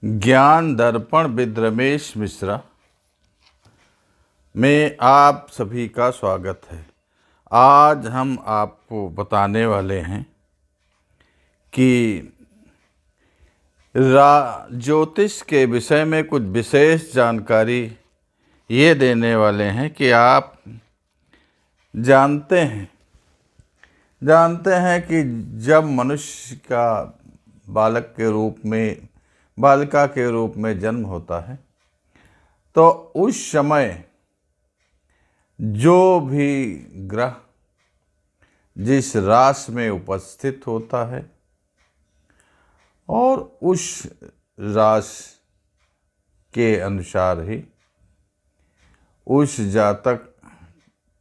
ज्ञान दर्पण विद रमेश मिश्रा में आप सभी का स्वागत है। आज हम आपको बताने वाले हैं कि ज्योतिष के विषय में कुछ विशेष जानकारी ये देने वाले हैं कि आप जानते हैं कि जब मनुष्य का बालिका के रूप में जन्म होता है तो उस समय जो भी ग्रह जिस राशि में उपस्थित होता है और उस राशि के अनुसार ही उस जातक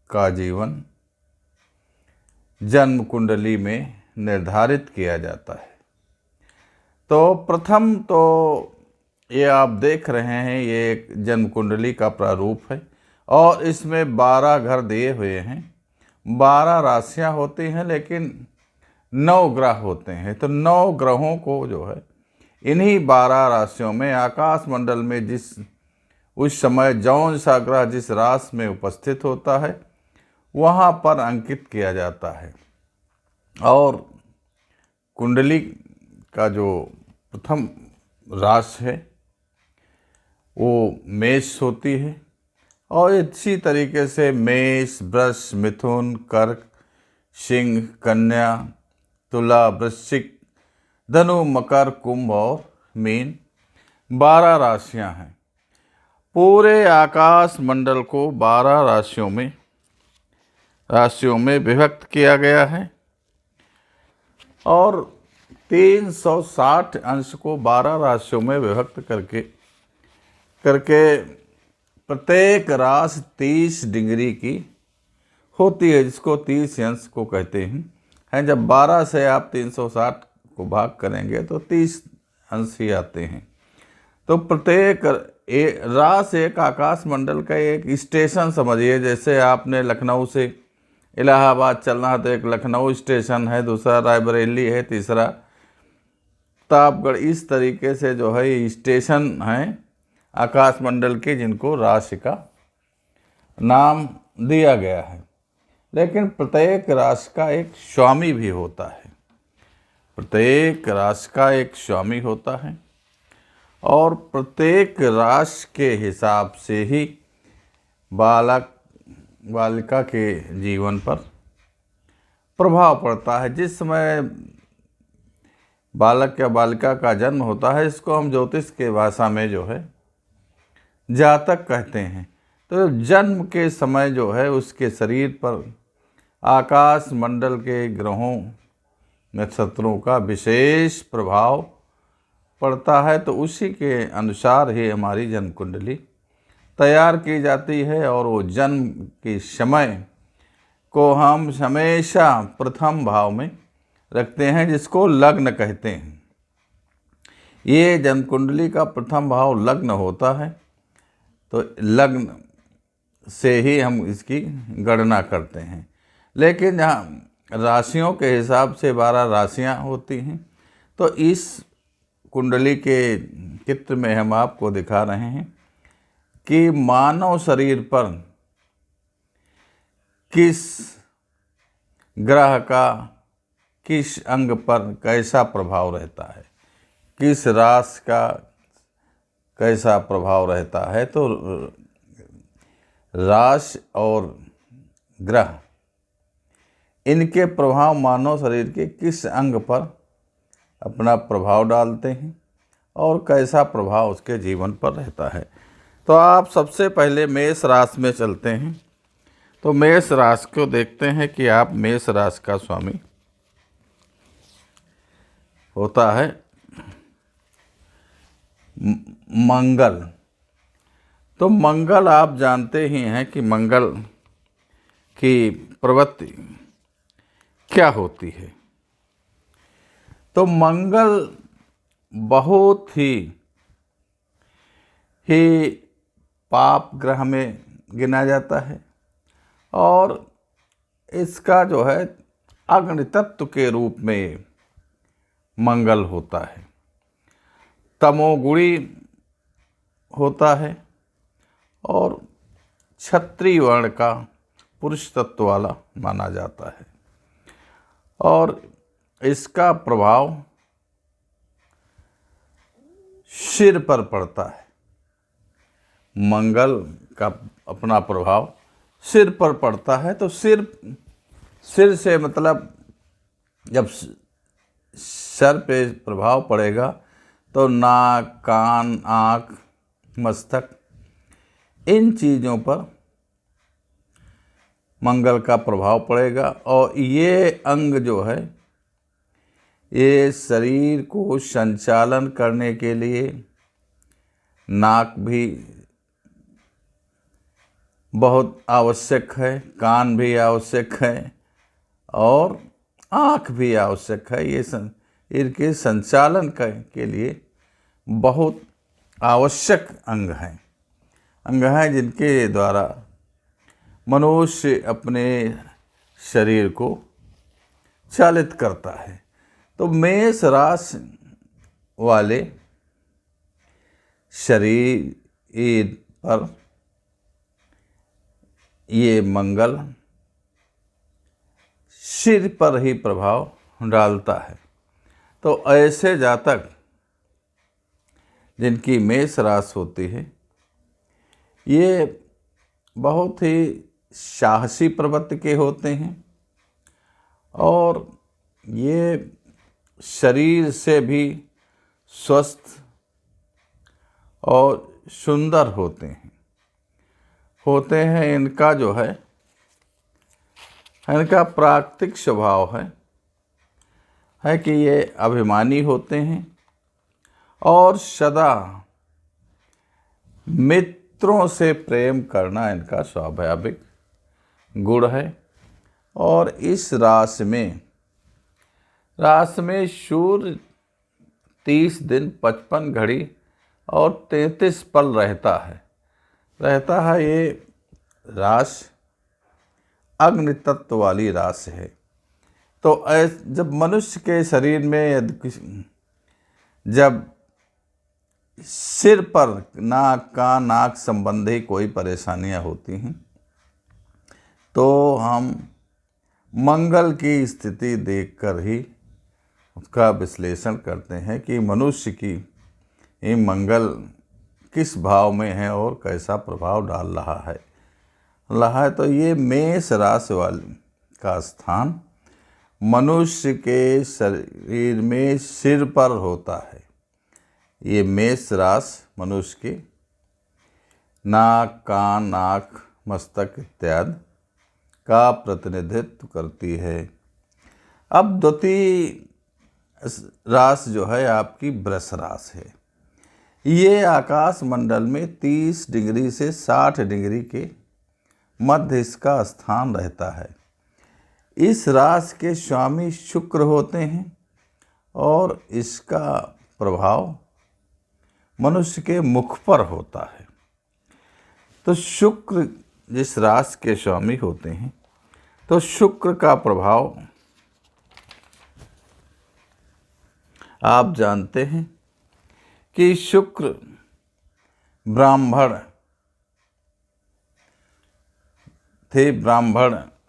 का जीवन जन्म कुंडली में निर्धारित किया जाता है। तो प्रथम तो ये आप देख रहे हैं, ये एक जन्म कुंडली का प्रारूप है और इसमें 12 घर दिए हुए हैं। 12 राशियां होती हैं लेकिन 9 ग्रह होते हैं। तो 9 ग्रहों को जो है इन्हीं 12 राशियों में आकाश मंडल में उस समय जौन सा ग्रह जिस राशि में उपस्थित होता है वहाँ पर अंकित किया जाता है। और कुंडली का जो प्रथम राशि है वो मेष होती है और इसी तरीके से मेष, वृष, मिथुन, कर्क, सिंह, कन्या, तुला, वृश्चिक, धनु, मकर, कुंभ और मीन 12 राशियां हैं। पूरे आकाश मंडल को 12 राशियों में विभक्त किया गया है और 360 अंश को 12 राशियों में विभक्त करके प्रत्येक राशि 30 डिग्री की होती है, जिसको 30 अंश को कहते हैं। जब 12 से आप 360 को भाग करेंगे तो 30 अंश ही आते हैं। तो प्रत्येक राशि एक आकाश मंडल का एक स्टेशन समझिए। जैसे आपने लखनऊ से इलाहाबाद चलना है तो एक लखनऊ स्टेशन है, दूसरा रायबरेली है, तीसरा प्रतापगढ़। इस तरीके से जो है ये स्टेशन हैं आकाश मंडल के, जिनको राशि का नाम दिया गया है। लेकिन प्रत्येक राशि का एक स्वामी भी होता है। प्रत्येक राशि का एक स्वामी होता है और प्रत्येक राशि के हिसाब से ही बालिका के जीवन पर प्रभाव पड़ता है। जिस समय बालक या बालिका का जन्म होता है, इसको हम ज्योतिष के भाषा में जो है जातक कहते हैं। तो जन्म के समय जो है उसके शरीर पर आकाश मंडल के ग्रहों, नक्षत्रों का विशेष प्रभाव पड़ता है। तो उसी के अनुसार ही हमारी जन्म कुंडली तैयार की जाती है और वो जन्म के समय को हम हमेशा प्रथम भाव में रखते हैं, जिसको लग्न कहते हैं। ये जन्म कुंडली का प्रथम भाव लग्न होता है, तो लग्न से ही हम इसकी गणना करते हैं। लेकिन जहाँ राशियों के हिसाब से 12 राशियाँ होती हैं, तो इस कुंडली के चित्र में हम आपको दिखा रहे हैं कि मानव शरीर पर किस ग्रह का किस अंग पर कैसा प्रभाव रहता है, किस राशि का कैसा प्रभाव रहता है। तो राशि और ग्रह इनके प्रभाव मानव शरीर के किस अंग पर अपना प्रभाव डालते हैं और कैसा प्रभाव उसके जीवन पर रहता है। तो आप सबसे पहले मेष राशि में चलते हैं। तो मेष राशि को देखते हैं कि आप मेष राशि का स्वामी होता है मंगल। तो मंगल आप जानते ही हैं कि मंगल की प्रवृत्ति क्या होती है। तो मंगल बहुत ही पाप ग्रह में गिना जाता है और इसका जो है अग्नि तत्व के रूप में मंगल होता है। तमोगुणी होता है और क्षत्रिय वर्ण का पुरुष तत्व वाला माना जाता है। और इसका प्रभाव सिर पर पड़ता है। मंगल का अपना प्रभाव सिर पर पड़ता है। तो सिर से मतलब जब सर पे प्रभाव पड़ेगा तो नाक, कान, आँख, मस्तक, इन चीज़ों पर मंगल का प्रभाव पड़ेगा। और ये अंग जो है, ये शरीर को संचालन करने के लिए नाक भी बहुत आवश्यक है, कान भी आवश्यक है और आँख भी आवश्यक है। ये इनके संचालन के लिए बहुत आवश्यक अंग हैं जिनके द्वारा मनुष्य अपने शरीर को चालित करता है। तो मेष राशि वाले शरीर पर ये मंगल सिर पर ही प्रभाव डालता है। तो ऐसे जातक जिनकी मेष राशि होती है, ये बहुत ही साहसी प्रवृत्ति के होते हैं और ये शरीर से भी स्वस्थ और सुंदर होते हैं। इनका जो है, इनका प्राकृतिक स्वभाव है कि ये अभिमानी होते हैं और सदा मित्रों से प्रेम करना इनका स्वाभाविक गुण है। और इस राशि में सूर्य 30 दिन 55 घड़ी और 33 पल रहता है। ये राशि अग्नि तत्व वाली राशि है। तो जब मनुष्य के शरीर में जब सिर पर नाक, कान, नाक संबंधी कोई परेशानियां होती हैं तो हम मंगल की स्थिति देखकर ही उसका विश्लेषण करते हैं कि मनुष्य की ये मंगल किस भाव में है और कैसा प्रभाव डाल रहा है। तो ये मेष राशि वाले का स्थान मनुष्य के शरीर में सिर पर होता है। ये मेष राशि मनुष्य के नाक, कान, आँख, मस्तक इत्यादि का प्रतिनिधित्व करती है। अब द्वितीय राशि जो है आपकी वृष राशि है। ये आकाश मंडल में 30 डिग्री से 60 डिग्री के मध्य इसका स्थान रहता है। इस राशि के स्वामी शुक्र होते हैं और इसका प्रभाव मनुष्य के मुख पर होता है। तो शुक्र जिस राशि के स्वामी होते हैं, तो शुक्र का प्रभाव आप जानते हैं कि शुक्र ब्राह्मण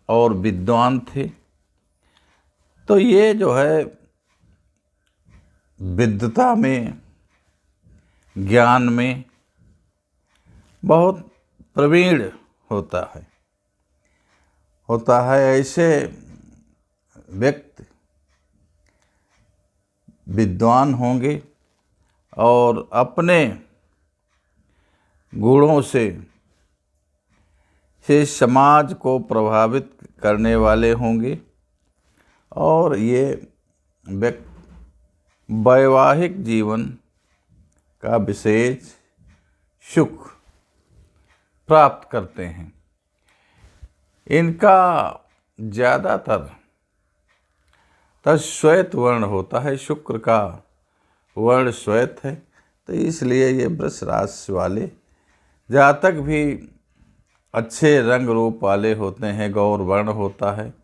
और विद्वान थे। तो ये जो है विद्वता में, ज्ञान में बहुत प्रवीण होता है। ऐसे व्यक्ति विद्वान होंगे और अपने गुणों से समाज को प्रभावित करने वाले होंगे और ये व्यक्ति वैवाहिक जीवन का विशेष सुख प्राप्त करते हैं। इनका ज़्यादातर श्वेत वर्ण होता है। शुक्र का वर्ण श्वेत है। तो इसलिए ये वृष राशि वाले जातक भी अच्छे रंग रूप वाले होते हैं, गौर वर्ण होता है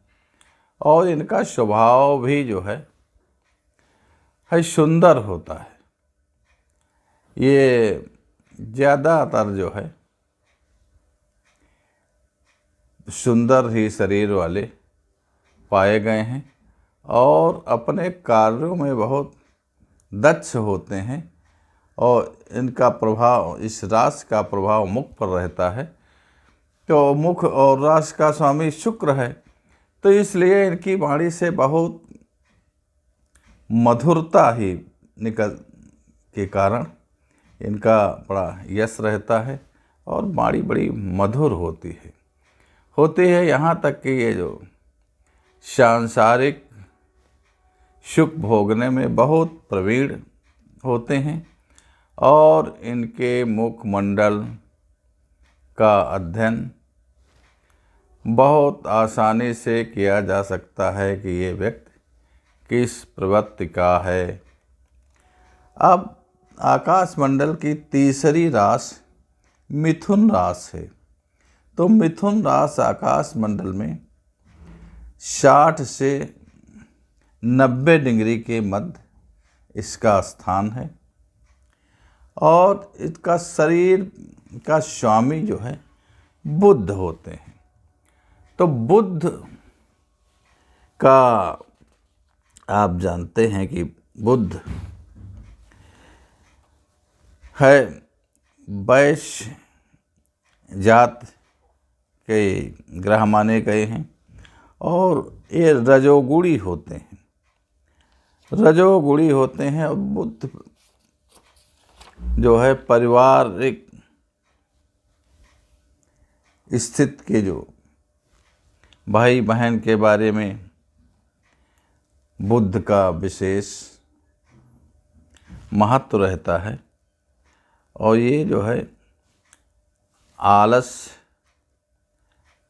और इनका स्वभाव भी जो है सुंदर होता है। ये ज़्यादातर जो है सुंदर ही शरीर वाले पाए गए हैं और अपने कार्यों में बहुत दक्ष होते हैं और इनका प्रभाव, इस राशि का प्रभाव मुख पर रहता है। तो मुख और राशि का स्वामी शुक्र है, तो इसलिए इनकी वाणी से बहुत मधुरता ही निकल के कारण इनका बड़ा यश रहता है और वाणी बड़ी मधुर होती है। यहाँ तक कि ये जो सांसारिक सुख भोगने में बहुत प्रवीण होते हैं और इनके मुखमंडल का अध्ययन बहुत आसानी से किया जा सकता है कि ये व्यक्ति किस प्रवृत्ति का है। अब आकाशमंडल की तीसरी राशि मिथुन राशि है। तो मिथुन राशि आकाशमंडल में 60 से 90 डिग्री के मध्य इसका स्थान है और इसका शरीर का स्वामी जो है बुध होते हैं। तो बुध का आप जानते हैं कि बुध है वैश्य जात के ग्रह माने गए हैं और ये रजोगुणी होते हैं। और बुध जो है पारिवारिक स्थिति के जो भाई बहन के बारे में बुध का विशेष महत्व रहता है और ये जो है आलस,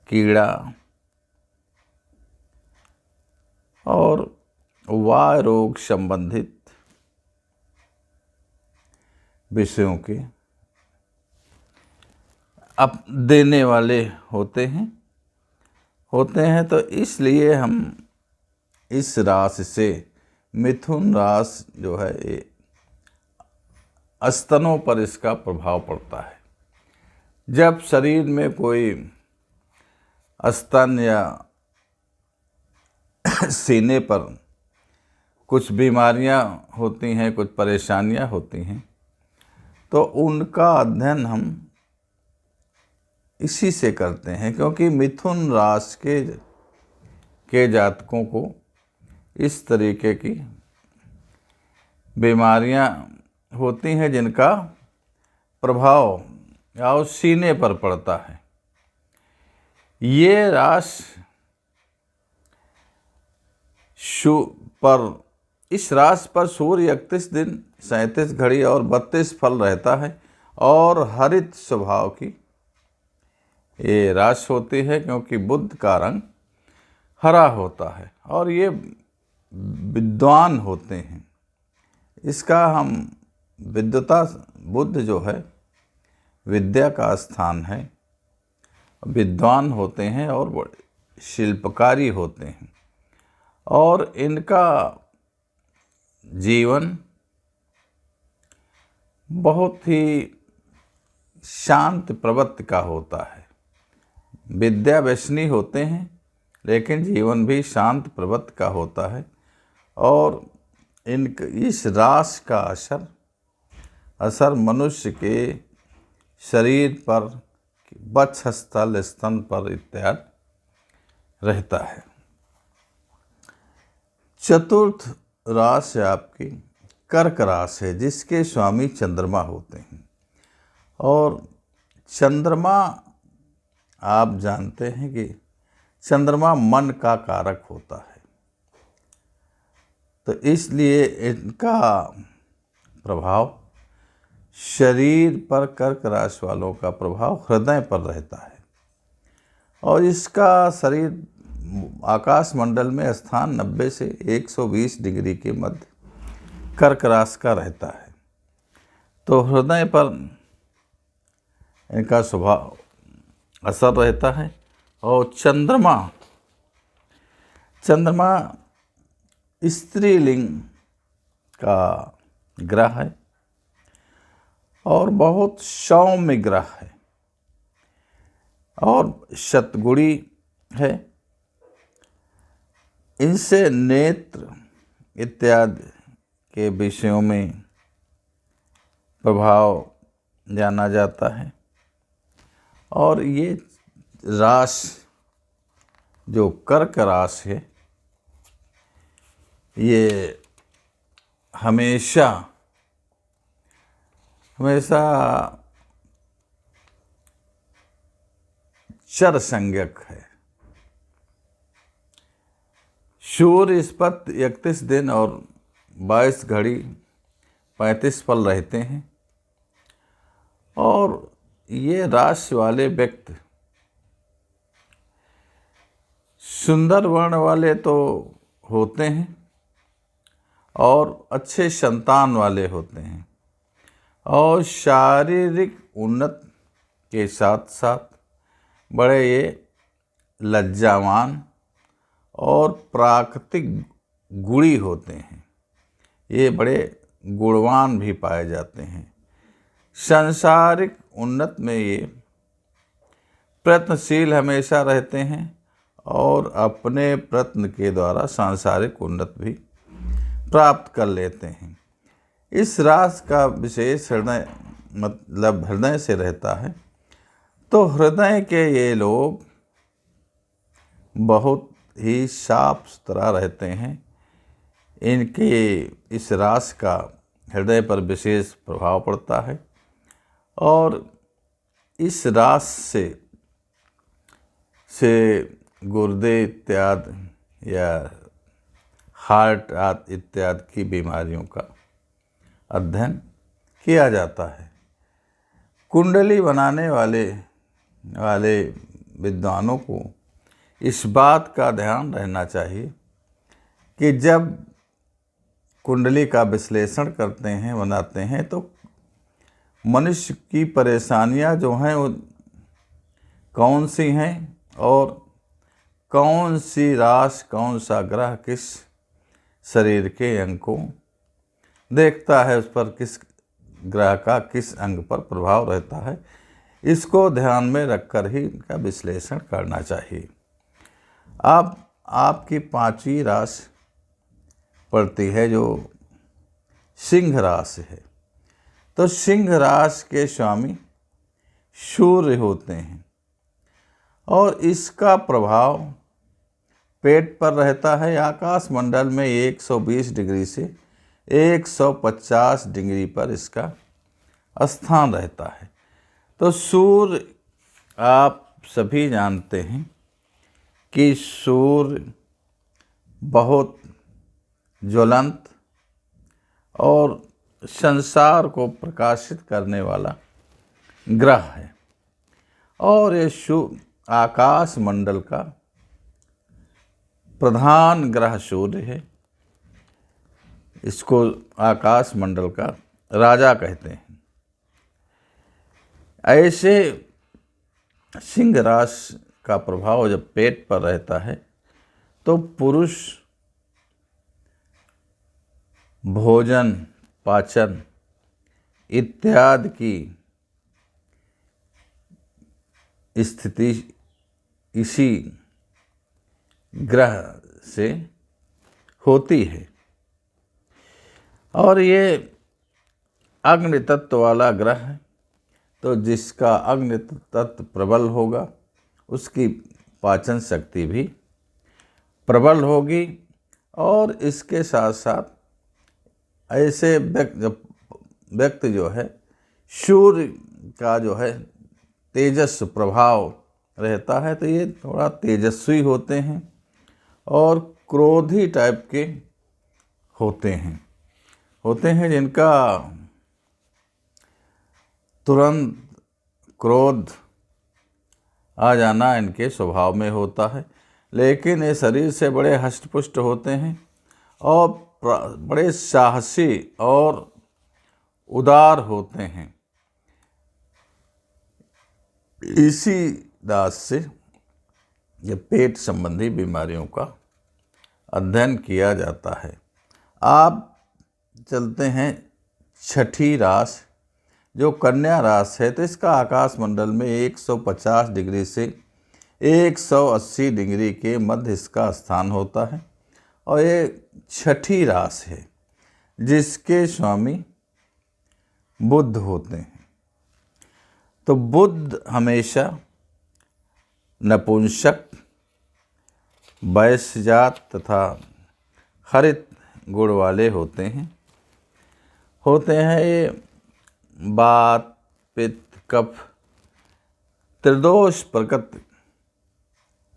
कीड़ा और वाय रोग संबंधित विषयों के अब देने वाले होते हैं। तो इसलिए हम इस राशि से मिथुन राशि जो है ये स्तनों पर इसका प्रभाव पड़ता है। जब शरीर में कोई स्तन या सीने पर कुछ बीमारियां होती हैं, कुछ परेशानियां होती हैं, तो उनका अध्ययन हम इसी से करते हैं, क्योंकि मिथुन राशि के जातकों को इस तरीके की बीमारियां होती हैं जिनका प्रभाव या उस सीने पर पड़ता है। ये राशि इस राशि पर सूर्य 31 दिन 37 घड़ी और 32 फल रहता है और हरित स्वभाव की ये राशि होती है, क्योंकि बुध का रंग हरा होता है और ये विद्वान होते हैं। इसका हम विद्वता, बुध जो है विद्या का स्थान है, विद्वान होते हैं और शिल्पकारी होते हैं और इनका जीवन बहुत ही शांत प्रवृत्ति का होता है। विद्या व्यसनी होते हैं लेकिन जीवन भी शांत प्रवृत्ति का होता है और इस राशि का असर मनुष्य के शरीर पर, वक्षस्थल, स्तन पर इत्यादि रहता है। चतुर्थ राशि आपकी कर्क राशि है, जिसके स्वामी चंद्रमा होते हैं और चंद्रमा आप जानते हैं कि चंद्रमा मन का कारक होता है, तो इसलिए इनका प्रभाव शरीर पर, कर्क राशि वालों का प्रभाव हृदय पर रहता है और इसका शरीर आकाशमंडल में स्थान 90 से 120 डिग्री के मध्य कर्क राशि का रहता है। तो हृदय पर इनका स्वभाव असर रहता है और चंद्रमा स्त्रीलिंग का ग्रह है और बहुत सौम्य ग्रह है और शतगुणी है। इनसे नेत्र इत्यादि के विषयों में प्रभाव जाना जाता है। और ये राशि जो कर्क राशि है, ये हमेशा चर संज्ञक है। सूर्य इस पर 31 दिन और 22 घड़ी 35 पल रहते हैं। और ये राशि वाले व्यक्ति सुंदर वर्ण वाले तो होते हैं और अच्छे संतान वाले होते हैं और शारीरिक उन्नत के साथ साथ बड़े ये लज्जावान और प्राकृतिक गुणी होते हैं। ये बड़े गुणवान भी पाए जाते हैं। सांसारिक उन्नत में ये प्रयत्नशील हमेशा रहते हैं और अपने प्रयत्न के द्वारा सांसारिक उन्नत भी प्राप्त कर लेते हैं। इस राशि का विशेष हृदय से रहता है। तो हृदय के ये लोग बहुत ही साफ सुथरा रहते हैं। इनके इस राशि का हृदय पर विशेष प्रभाव पड़ता है और इस राशि से गुर्दे इत्यादि या हार्ट इत्यादि की बीमारियों का अध्ययन किया जाता है। कुंडली बनाने वाले विद्वानों को इस बात का ध्यान रहना चाहिए कि जब कुंडली का विश्लेषण करते हैं, बनाते हैं, तो मनुष्य की परेशानियां जो हैं वो कौन सी हैं और कौन सी राशि कौन सा ग्रह किस शरीर के अंग को देखता है, उस पर किस ग्रह का किस अंग पर प्रभाव रहता है, इसको ध्यान में रखकर ही इनका विश्लेषण करना चाहिए। अब आपकी 5वीं राशि पड़ती है जो सिंह राशि है। तो सिंह राशि के स्वामी सूर्य होते हैं और इसका प्रभाव पेट पर रहता है। आकाश मंडल में 120 डिग्री से 150 डिग्री पर इसका स्थान रहता है। तो सूर्य आप सभी जानते हैं कि सूर्य बहुत ज्वलंत और संसार को प्रकाशित करने वाला ग्रह है और ये आकाश मंडल का प्रधान ग्रह सूर्य है। इसको आकाश मंडल का राजा कहते हैं। ऐसे सिंह राशि का प्रभाव जब पेट पर रहता है तो पुरुष भोजन, पाचन इत्यादि की स्थिति इसी ग्रह से होती है। और ये अग्नि तत्व वाला ग्रह है, तो जिसका अग्नि तत्व प्रबल होगा उसकी पाचन शक्ति भी प्रबल होगी। और इसके साथ साथ ऐसे व्यक्ति जो है सूर्य का जो है तेजस प्रभाव रहता है, तो ये थोड़ा तेजस्वी होते हैं और क्रोधी टाइप के होते हैं जिनका तुरंत क्रोध आ जाना इनके स्वभाव में होता है। लेकिन ये शरीर से बड़े हष्टपुष्ट होते हैं और बड़े साहसी और उदार होते हैं। इसी राशि से ये पेट संबंधी बीमारियों का अध्ययन किया जाता है। आप चलते हैं 6ठी राशि जो कन्या राशि है तो इसका आकाश मंडल में 150 डिग्री से 180 डिग्री के मध्य इसका स्थान होता है और ये छठी राशि है जिसके स्वामी बुध होते हैं। तो बुध हमेशा नपुंसक, वैश्य जात तथा हरित गुण वाले होते हैं। ये वात, पित्त, कफ, त्रिदोष प्रकृति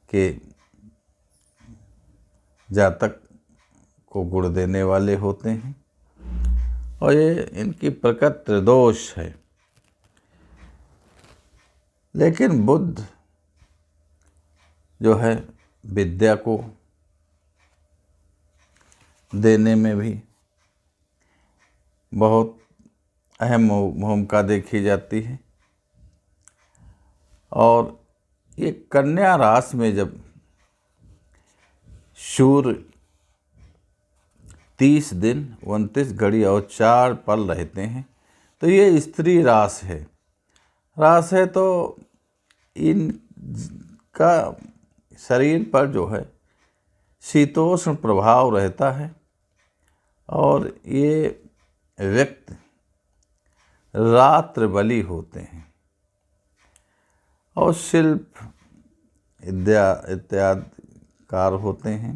के जातक को गुण देने वाले होते हैं और ये इनकी प्रकृति त्रिदोष है। लेकिन बुध जो है विद्या को देने में भी बहुत अहम भूमिका देखी जाती है। और ये कन्या राशि में जब सूर्य 30 दिन 29 घड़ी और 4 पल रहते हैं तो ये स्त्री राशि है तो इनका शरीर पर जो है शीतोष्ण प्रभाव रहता है और ये व्यक्ति रात्र बली होते हैं और शिल्प इत्यादि कार होते हैं,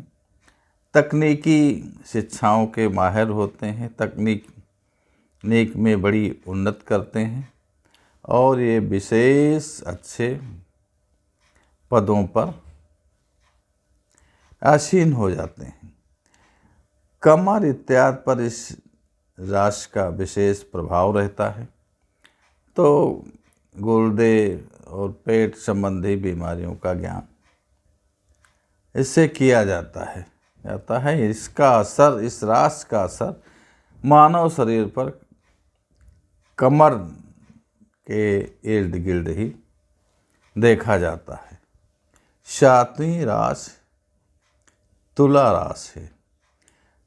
तकनीकी शिक्षाओं के माहिर होते हैं, तकनीक में बड़ी उन्नत करते हैं और ये विशेष अच्छे पदों पर आसीन हो जाते हैं। कमर इत्यादि पर इस राशि का विशेष प्रभाव रहता है तो गुर्दे और पेट संबंधी बीमारियों का ज्ञान इससे किया जाता है। इसका असर, इस राशि का असर मानव शरीर पर कमर के इर्द गिर्द ही देखा जाता है। 7वीं राशि तुला राशि है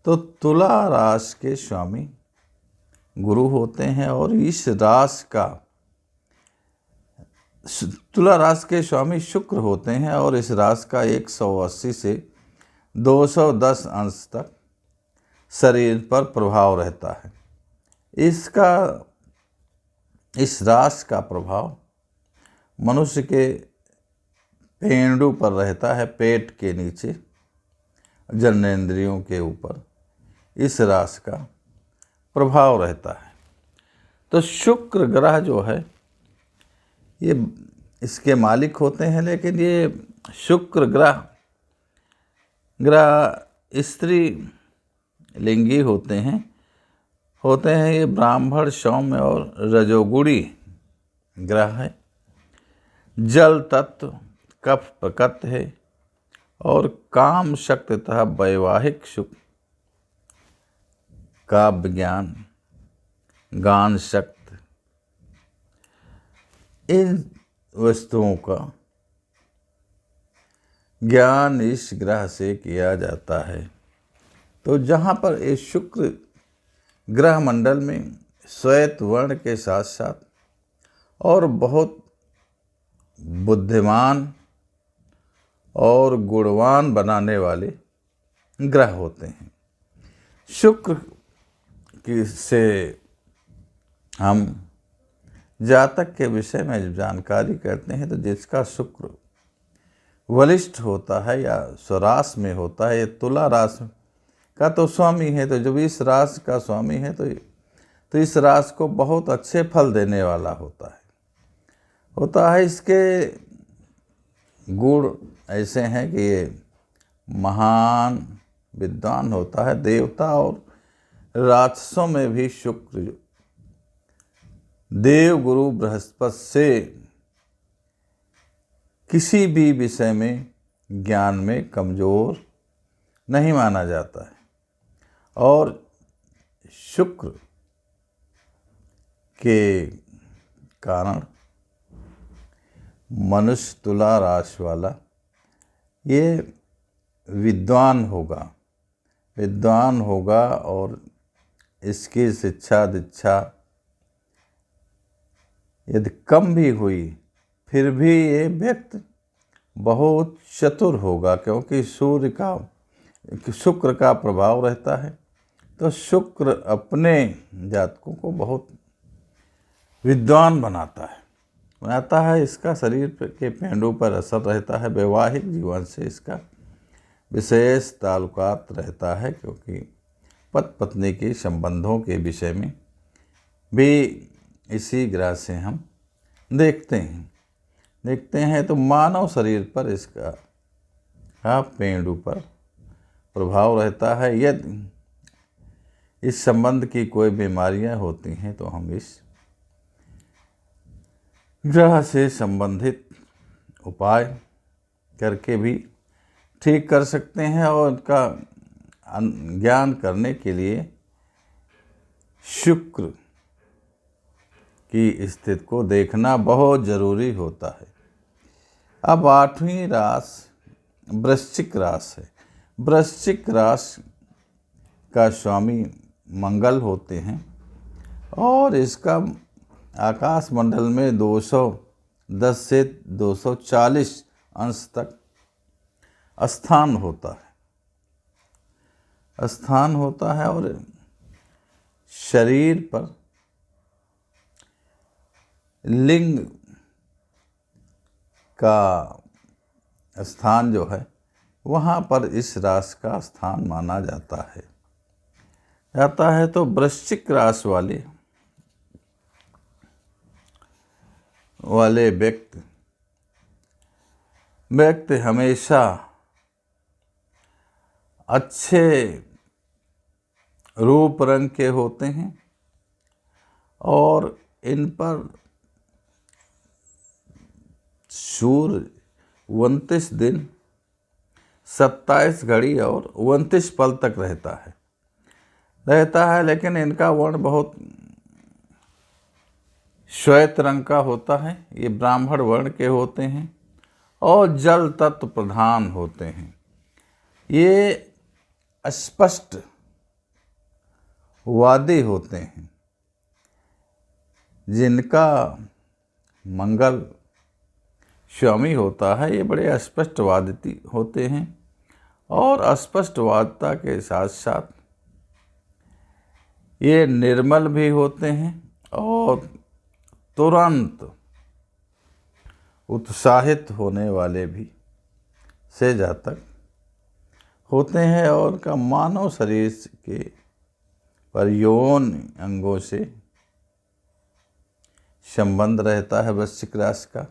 तो तुला राशि के स्वामी गुरु होते हैं और इस राशि का तुला राशि के स्वामी शुक्र होते हैं और इस राशि का 180 से 210 अंश तक शरीर पर प्रभाव रहता है। इस राशि का प्रभाव मनुष्य के पेंडु पर रहता है, पेट के नीचे जननेंद्रियों के ऊपर इस राशि का प्रभाव रहता है। तो शुक्र ग्रह जो है ये इसके मालिक होते हैं, लेकिन ये शुक्र ग्रह स्त्री लिंगी होते हैं। ये ब्राह्मण, सौम्य और रजोगुणी ग्रह है। जल तत्व, कफ प्रकृति है और काम शक्ति तथा वैवाहिक सुख, काव्य ज्ञान, गान शक्ति, इन वस्तुओं का ज्ञान इस ग्रह से किया जाता है। तो जहाँ पर इस शुक्र ग्रह मंडल में श्वेत वर्ण के साथ साथ और बहुत बुद्धिमान और गुणवान बनाने वाले ग्रह होते हैं। शुक्र की से हम जातक के विषय में जब जानकारी करते हैं तो जिसका शुक्र वरिष्ठ होता है या स्वराश में होता है, ये तुला राशि का तो स्वामी है, तो जब इस राशि का स्वामी है तो इस राशि को बहुत अच्छे फल देने वाला होता है। इसके गुण ऐसे हैं कि ये महान विद्वान होता है। देवता और राक्षसों में भी शुक्र देव गुरु बृहस्पति से किसी भी विषय में ज्ञान में कमजोर नहीं माना जाता है और शुक्र के कारण मनुष्य तुला राशि वाला ये विद्वान होगा और इसकी शिक्षा दीक्षा यदि कम भी हुई फिर भी ये व्यक्ति बहुत चतुर होगा, क्योंकि शुक्र का प्रभाव रहता है। तो शुक्र अपने जातकों को बहुत विद्वान बनाता है। इसका शरीर के पेंडों पर असर रहता है। वैवाहिक जीवन से इसका विशेष ताल्लुकात रहता है, क्योंकि पति पत्नी के संबंधों के विषय में भी इसी ग्रह से हम देखते हैं। तो मानव शरीर पर इसका पेंडू पर प्रभाव रहता है। यदि इस संबंध की कोई बीमारियां होती हैं तो हम इस ग्रह से संबंधित उपाय करके भी ठीक कर सकते हैं, और उनका ज्ञान करने के लिए शुक्र की स्थिति को देखना बहुत ज़रूरी होता है। अब 8वीं राशि वृश्चिक राशि है। वृश्चिक राशि का स्वामी मंगल होते हैं, और इसका आकाश मंडल में 210 से 240 अंश तक स्थान होता है, और शरीर पर लिंग का स्थान जो है वहाँ पर इस राशि का स्थान माना जाता है। तो वृश्चिक राशि वाले व्यक्ति हमेशा अच्छे रूप रंग के होते हैं, और इन पर सूर्य 29 दिन 27 घड़ी और 29 पल तक रहता है। लेकिन इनका वर्ण बहुत श्वेत रंग का होता है। ये ब्राह्मण वर्ण के होते हैं और जल तत्व प्रधान होते हैं। ये स्पष्ट वादी होते हैं। जिनका मंगल स्वामी होता है, ये बड़े स्पष्टवादी होते हैं, और स्पष्टवादिता के साथ साथ ये निर्मल भी होते हैं, और तुरंत उत्साहित होने वाले भी से जातक होते हैं, और उनका मानव शरीर के पर यौन अंगों से संबंध रहता है वृश्चिक राशि का।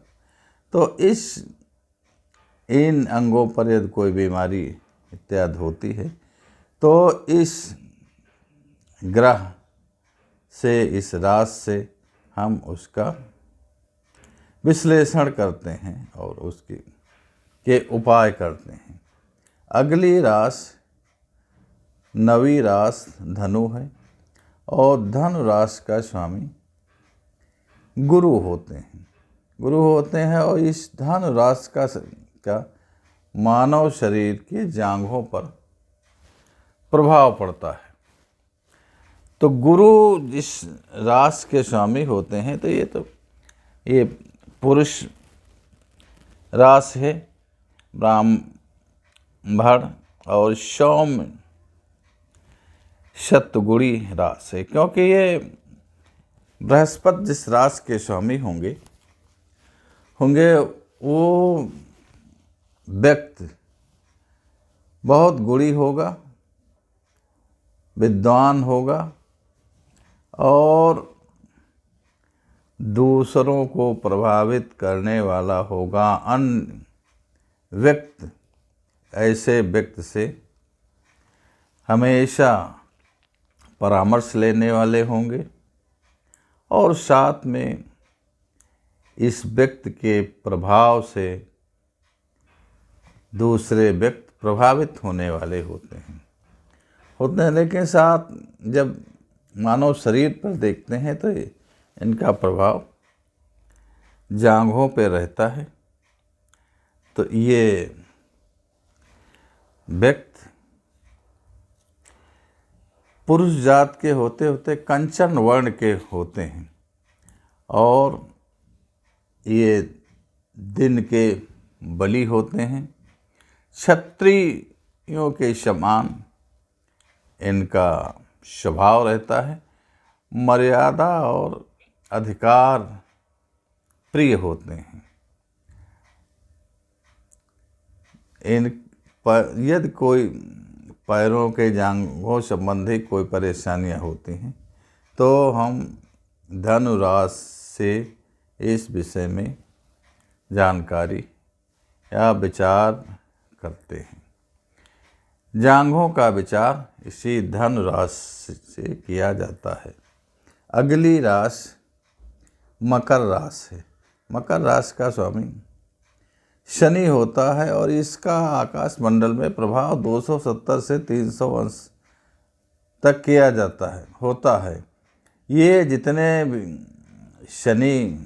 तो इन अंगों पर यदि कोई बीमारी इत्यादि होती है तो इस ग्रह से, इस राशि से हम उसका विश्लेषण करते हैं और उसके उपाय करते हैं। अगली राशि 9वीं राशि धनु है, और धनु राशि का स्वामी गुरु होते हैं, और इस धनु राशि का मानव शरीर के जांघों पर प्रभाव पड़ता है। तो गुरु जिस राशि के स्वामी होते हैं, तो ये पुरुष राशि है, ब्राह्मण और सौम्य शतगुणी राशि है, क्योंकि ये बृहस्पति जिस राशि के स्वामी होंगे वो व्यक्ति बहुत गुणी होगा, विद्वान होगा, और दूसरों को प्रभावित करने वाला होगा। अन्य व्यक्ति ऐसे व्यक्ति से हमेशा परामर्श लेने वाले होंगे, और साथ में इस व्यक्ति के प्रभाव से दूसरे व्यक्ति प्रभावित होने वाले होते हैं। लेकिन साथ जब मानव शरीर पर देखते हैं तो इनका प्रभाव जांघों पर रहता है। तो ये व्यक्ति पुरुष जात के होते कंचन वर्ण के होते हैं, और ये दिन के बलि होते हैं। क्षत्रियों के समान इनका स्वभाव रहता है, मर्यादा और अधिकार प्रिय होते हैं। यदि कोई पैरों के जांघों संबंधी कोई परेशानियां होती हैं तो हम धनुराश से इस विषय में जानकारी या विचार करते हैं। जांघों का विचार इसी धनुराशि से किया जाता है। अगली राशि मकर राशि है। मकर राशि का स्वामी शनि होता है और इसका आकाश मंडल में प्रभाव 270 से 300 अंश तक किया जाता है होता है। ये जितने शनि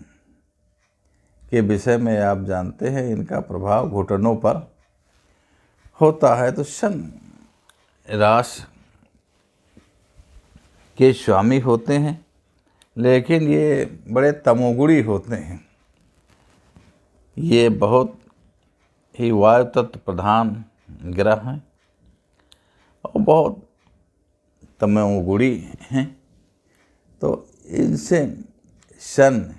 के विषय में आप जानते हैं, इनका प्रभाव घुटनों पर होता है। तो शनि राशि के स्वामी होते हैं, लेकिन ये बड़े तमोगुणी होते हैं। ये बहुत ही वायु तत्व प्रधान ग्रह हैं और बहुत तमोगुणी हैं। तो इनसे शनि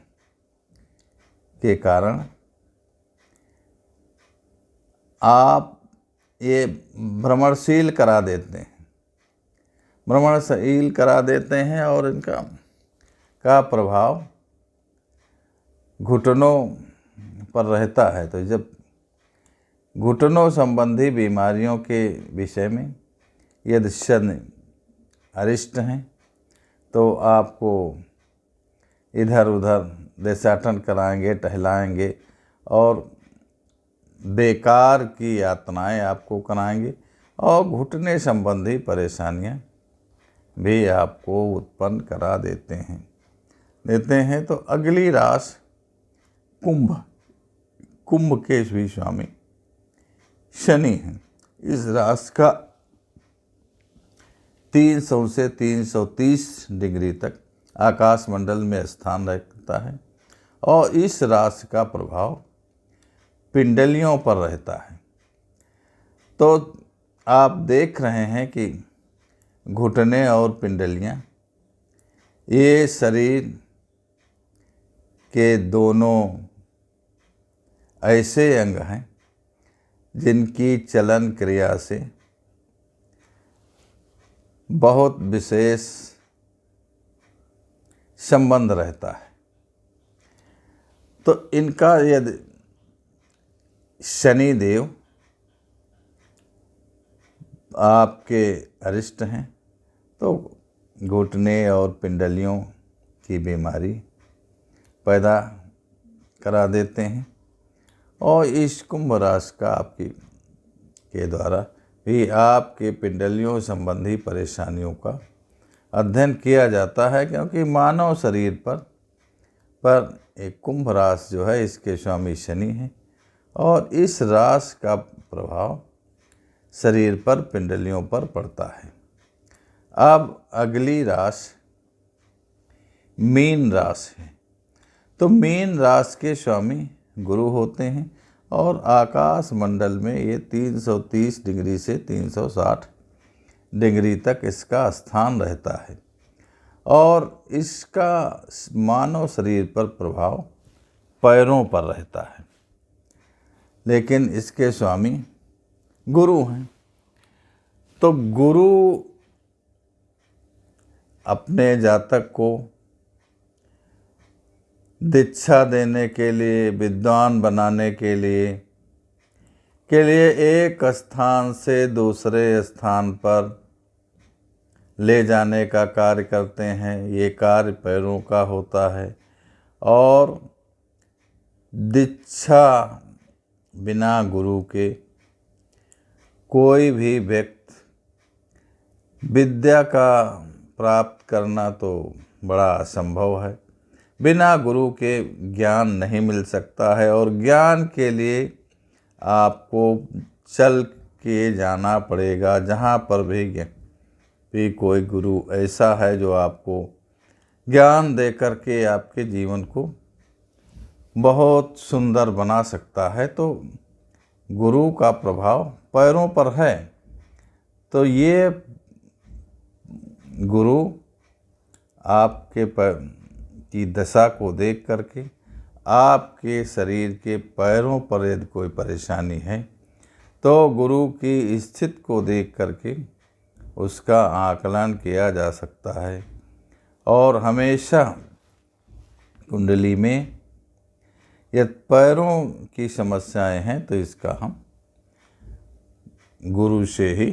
के कारण आप ये भ्रमणशील करा देते हैं और इनका प्रभाव घुटनों पर रहता है। तो जब घुटनों संबंधी बीमारियों के विषय में यदि शनि अरिष्ट हैं तो आपको इधर उधर देशाटन कराएंगे, टहलाएंगे और बेकार की यातनाएं आपको कराएंगे और घुटने संबंधी परेशानियां भी आपको उत्पन्न करा देते हैं। तो अगली राशि कुंभ के भी स्वामी शनि हैं। इस राशि का 300 से 330 डिग्री तक आकाश मंडल में स्थान रखता है और इस राशि का प्रभाव पिंडलियों पर रहता है। तो आप देख रहे हैं कि घुटने और पिंडलियां ये शरीर के दोनों ऐसे अंग हैं जिनकी चलन क्रिया से बहुत विशेष संबंध रहता है। तो इनका यदि शनि देव आपके अरिष्ट हैं तो घुटने और पिंडलियों की बीमारी पैदा करा देते हैं। और इस कुंभ राशि का के द्वारा भी आपके पिंडलियों संबंधी परेशानियों का अध्ययन किया जाता है, क्योंकि मानव शरीर पर एक कुंभ राशि जो है इसके स्वामी शनि हैं और इस राशि का प्रभाव शरीर पर पिंडलियों पर पड़ता है। अब अगली राशि मीन राशि है। तो मीन राशि के स्वामी गुरु होते हैं और आकाश मंडल में ये 330 डिग्री से 360 डिग्री तक इसका स्थान रहता है और इसका मानव शरीर पर प्रभाव पैरों पर रहता है, लेकिन इसके स्वामी गुरु हैं। तो गुरु अपने जातक को दीक्षा देने के लिए, विद्वान बनाने के लिए एक स्थान से दूसरे स्थान पर ले जाने का कार्य करते हैं। ये कार्य पैरों का होता है और दीक्षा बिना गुरु के कोई भी व्यक्ति विद्या का प्राप्त करना तो बड़ा असंभव है। बिना गुरु के ज्ञान नहीं मिल सकता है और ज्ञान के लिए आपको चल के जाना पड़ेगा। जहाँ पर भी कोई गुरु ऐसा है जो आपको ज्ञान दे कर के आपके जीवन को बहुत सुंदर बना सकता है। तो गुरु का प्रभाव पैरों पर है। तो ये गुरु आपके पैर की दशा को देख करके आपके शरीर के पैरों पर यदि कोई परेशानी है तो गुरु की स्थिति को देख करके उसका आकलन किया जा सकता है। और हमेशा कुंडली में यदि पैरों की समस्याएं हैं तो इसका हम गुरु से ही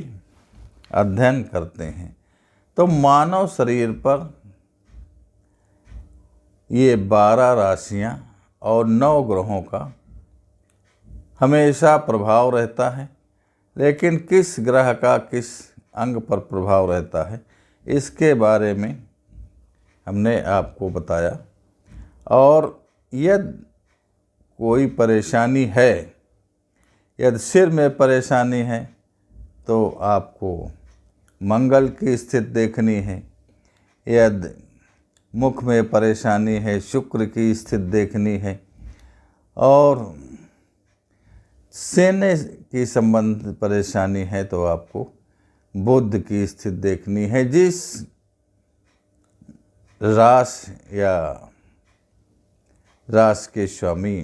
अध्ययन करते हैं। तो मानव शरीर पर ये 12 राशियां और 9 ग्रहों का हमेशा प्रभाव रहता है, लेकिन किस ग्रह का किस अंग पर प्रभाव रहता है इसके बारे में हमने आपको बताया। और यदि कोई परेशानी है, यदि सिर में परेशानी है तो आपको मंगल की स्थिति देखनी है। यदि मुख में परेशानी है, शुक्र की स्थिति देखनी है। और सीने की संबंधित परेशानी है तो आपको बुध की स्थिति देखनी है। जिस राशि या राशि के स्वामी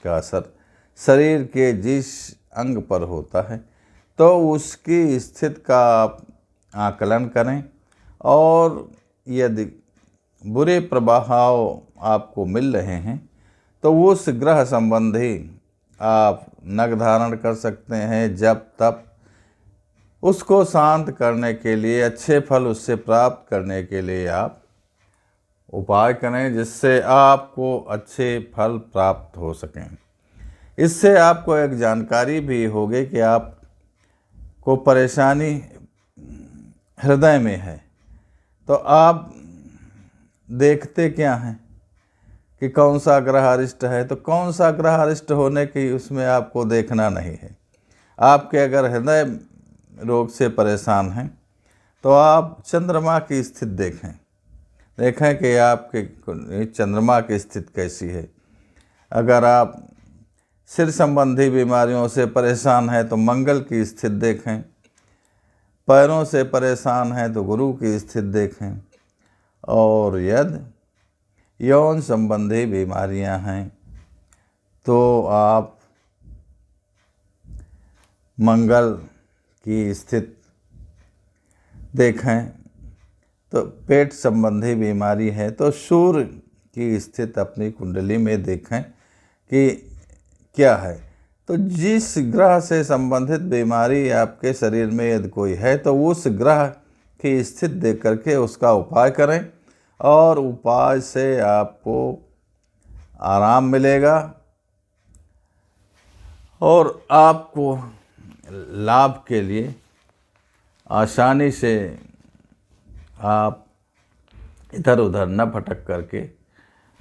का असर शरीर के जिस अंग पर होता है तो उसकी स्थिति का आप आकलन करें। और यदि बुरे प्रभाव आपको मिल रहे हैं तो उस ग्रह संबंधी आप नग धारण कर सकते हैं। जब तब उसको शांत करने के लिए, अच्छे फल उससे प्राप्त करने के लिए आप उपाय करें जिससे आपको अच्छे फल प्राप्त हो सकें। इससे आपको एक जानकारी भी होगी कि आपको परेशानी हृदय में है तो आप देखते क्या हैं कि कौन सा ग्रह अरिष्ट है। तो कौन सा ग्रह अरिष्ट होने की उसमें आपको देखना नहीं है। आपके अगर हृदय रोग से परेशान हैं तो आप चंद्रमा की स्थिति देखें कि आपके चंद्रमा की स्थिति कैसी है। अगर आप सिर संबंधी बीमारियों से परेशान हैं तो मंगल की स्थिति देखें। पैरों से परेशान हैं तो गुरु की स्थिति देखें। और यदि यौन संबंधी बीमारियां हैं तो आप मंगल की स्थिति देखें। तो पेट संबंधी बीमारी है तो सूर्य की स्थिति अपनी कुंडली में देखें कि क्या है। तो जिस ग्रह से संबंधित बीमारी आपके शरीर में यदि कोई है तो उस ग्रह की स्थिति देख करके उसका उपाय करें और उपाय से आपको आराम मिलेगा और आपको लाभ के लिए आसानी से आप इधर उधर न भटक करके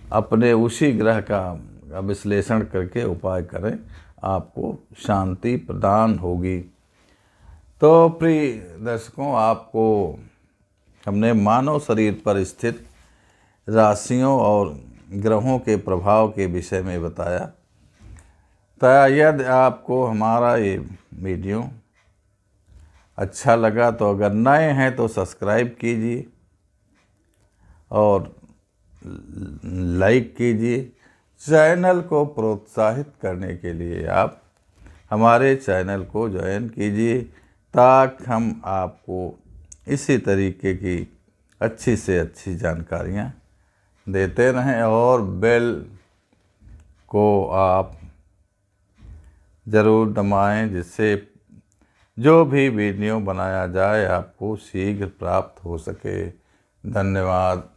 अपने उसी ग्रह का विश्लेषण करके उपाय करें, आपको शांति प्रदान होगी। तो प्रिय दर्शकों, आपको हमने मानव शरीर पर स्थित राशियों और ग्रहों के प्रभाव के विषय में बताया। तो यदि आपको हमारा ये वीडियो अच्छा लगा तो अगर नए हैं तो सब्सक्राइब कीजिए और लाइक कीजिए। चैनल को प्रोत्साहित करने के लिए आप हमारे चैनल को ज्वाइन कीजिए ताकि हम आपको इसी तरीके की अच्छी से अच्छी जानकारियाँ देते रहें। और बेल को आप ज़रूर दबाएं जिससे जो भी वीडियो बनाया जाए आपको शीघ्र प्राप्त हो सके। धन्यवाद।